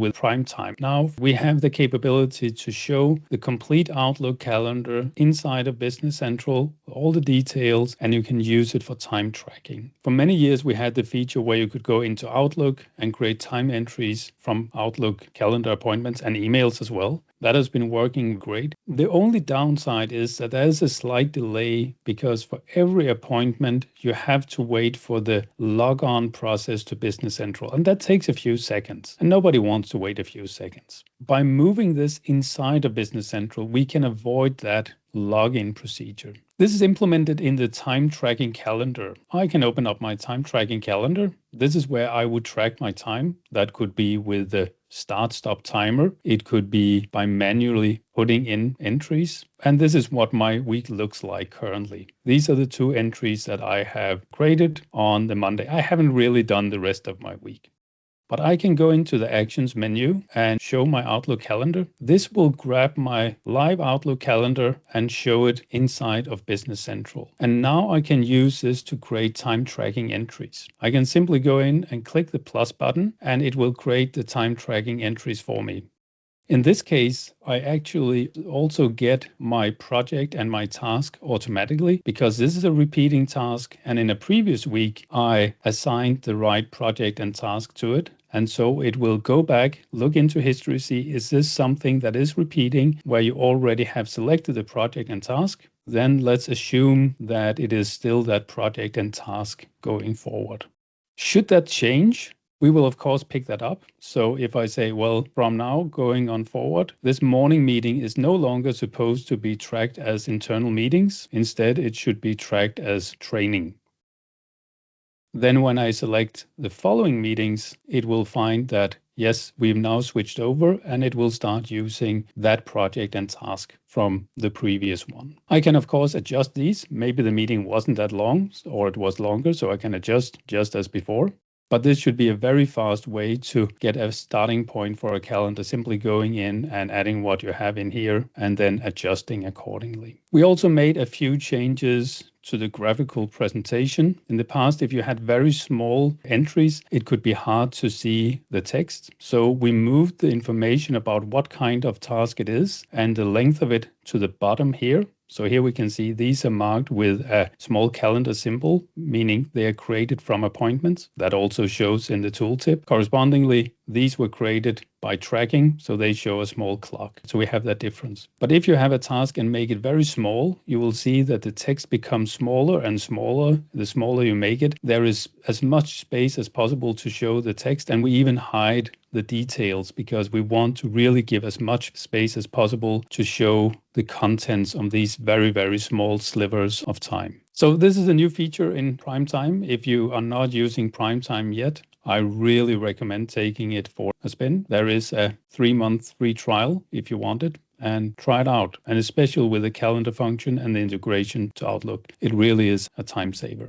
with Pryme Time. Now we have the capability to show the complete Outlook calendar inside of Business Central, all the details, and you can use it for time tracking. For many years, we had the feature where you could go into Outlook and create time entries from Outlook calendar appointments and emails as well. That has been working great. The only downside is that there's a slight delay because for every appointment, you have to wait for the log-on process to Business Central. And that takes a few seconds. And nobody wants to wait a few seconds. By moving this inside of Business Central, we can avoid that login procedure. This is implemented in the time tracking calendar. I can open up my time tracking calendar. This is where I would track my time. That could be with the start-stop timer. It could be by manually putting in entries. And this is what my week looks like currently. These are the 2 entries that I have created on the Monday. I haven't really done the rest of my week. But I can go into the Actions menu and show my Outlook calendar. This will grab my live Outlook calendar and show it inside of Business Central. And now I can use this to create time tracking entries. I can simply go in and click the plus button, and it will create the time tracking entries for me. In this case, I actually also get my project and my task automatically because this is a repeating task. And in a previous week, I assigned the right project and task to it. And so it will go back, look into history, see, is this something that is repeating where you already have selected the project and task? Then let's assume that it is still that project and task going forward. Should that change, we will of course pick that up. So if I say, well, from now going on forward, this morning meeting is no longer supposed to be tracked as internal meetings. Instead, it should be tracked as training. Then when I select the following meetings, it will find that, yes, we've now switched over and it will start using that project and task from the previous one. I can, of course, adjust these. Maybe the meeting wasn't that long or it was longer, so I can adjust just as before. But this should be a very fast way to get a starting point for a calendar, simply going in and adding what you have in here and then adjusting accordingly. We also made a few changes to the graphical presentation. In the past, if you had very small entries, it could be hard to see the text. So we moved the information about what kind of task it is and the length of it to the bottom here. So here we can see these are marked with a small calendar symbol, meaning they are created from appointments. That also shows in the tooltip. Correspondingly, these were created by tracking, so they show a small clock. So we have that difference. But if you have a task and make it very small, you will see that the text becomes smaller and smaller. The smaller you make it, there is as much space as possible to show the text, and we even hide the details because we want to really give as much space as possible to show the contents of these very, very small slivers of time. So this is a new feature in Pryme Time. If you are not using Pryme Time yet, I really recommend taking it for a spin. There is a 3-month free trial if you want it, and try it out. And especially with the calendar function and the integration to Outlook, it really is a time saver.